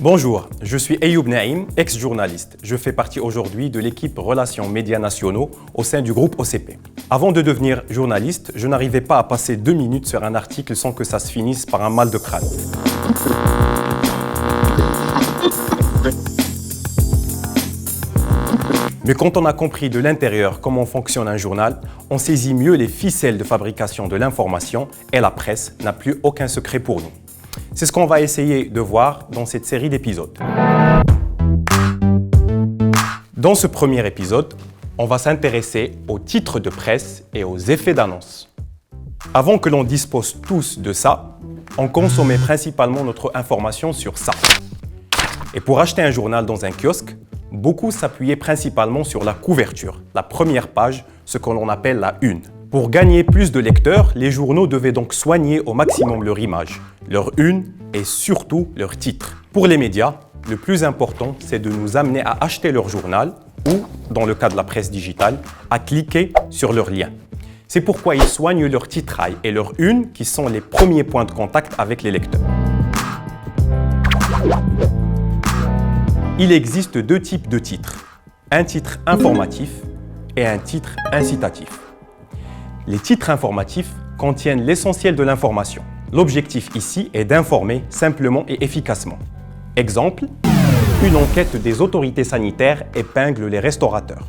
Bonjour, je suis Ayoub Naïm, ex-journaliste. Je fais partie aujourd'hui de l'équipe Relations Médias Nationaux au sein du groupe OCP. Avant de devenir journaliste, je n'arrivais pas à passer 2 minutes sur un article sans que ça se finisse par un mal de crâne. Mais quand on a compris de l'intérieur comment fonctionne un journal, on saisit mieux les ficelles de fabrication de l'information et la presse n'a plus aucun secret pour nous. C'est ce qu'on va essayer de voir dans cette série d'épisodes. Dans ce premier épisode, on va s'intéresser aux titres de presse et aux effets d'annonce. Avant que l'on dispose tous de ça, on consommait principalement notre information sur ça. Et pour acheter un journal dans un kiosque, beaucoup s'appuyaient principalement sur la couverture, la première page, ce que l'on appelle la une. Pour gagner plus de lecteurs, les journaux devaient donc soigner au maximum leur image, leur une et surtout leur titre. Pour les médias, le plus important, c'est de nous amener à acheter leur journal ou, dans le cas de la presse digitale, à cliquer sur leur lien. C'est pourquoi ils soignent leur titrail et leur une qui sont les premiers points de contact avec les lecteurs. Il existe 2 types de titres, un titre informatif et un titre incitatif. Les titres informatifs contiennent l'essentiel de l'information. L'objectif ici est d'informer simplement et efficacement. Exemple, une enquête des autorités sanitaires épingle les restaurateurs.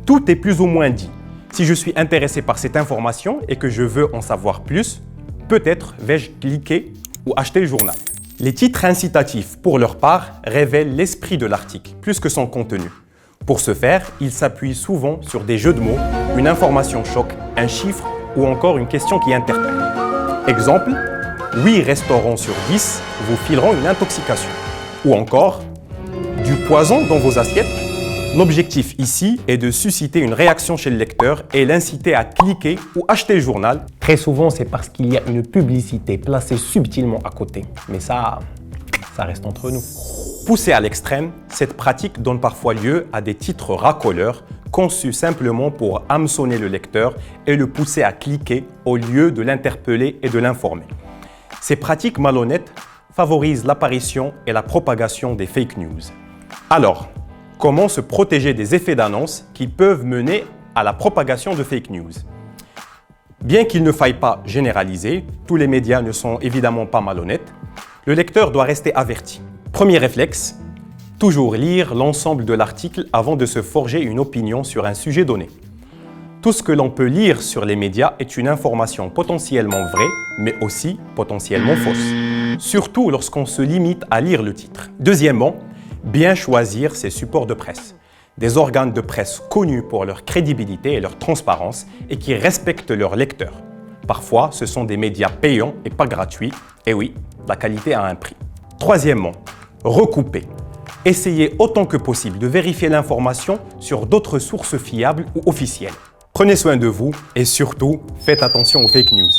Tout est plus ou moins dit. Si je suis intéressé par cette information et que je veux en savoir plus, peut-être vais-je cliquer ou acheter le journal. Les titres incitatifs, pour leur part, révèlent l'esprit de l'article, plus que son contenu. Pour ce faire, ils s'appuient souvent sur des jeux de mots, une information choc, un chiffre ou encore une question qui interpelle. Exemple, 8 restaurants sur 10 vous fileront une intoxication. Ou encore, du poison dans vos assiettes. L'objectif ici est de susciter une réaction chez le lecteur et l'inciter à cliquer ou acheter le journal. Très souvent, c'est parce qu'il y a une publicité placée subtilement à côté. Mais ça reste entre nous. Poussée à l'extrême, cette pratique donne parfois lieu à des titres racoleurs conçus simplement pour hameçonner le lecteur et le pousser à cliquer au lieu de l'interpeller et de l'informer. Ces pratiques malhonnêtes favorisent l'apparition et la propagation des fake news. Alors, comment se protéger des effets d'annonce qui peuvent mener à la propagation de fake news? Bien qu'il ne faille pas généraliser, tous les médias ne sont évidemment pas malhonnêtes, le lecteur doit rester averti. Premier réflexe, toujours lire l'ensemble de l'article avant de se forger une opinion sur un sujet donné. Tout ce que l'on peut lire sur les médias est une information potentiellement vraie, mais aussi potentiellement fausse. Surtout lorsqu'on se limite à lire le titre. Deuxièmement, bien choisir ses supports de presse. Des organes de presse connus pour leur crédibilité et leur transparence et qui respectent leurs lecteurs. Parfois, ce sont des médias payants et pas gratuits. Et oui, la qualité a un prix. Troisièmement, recouper. Essayez autant que possible de vérifier l'information sur d'autres sources fiables ou officielles. Prenez soin de vous et surtout, faites attention aux fake news.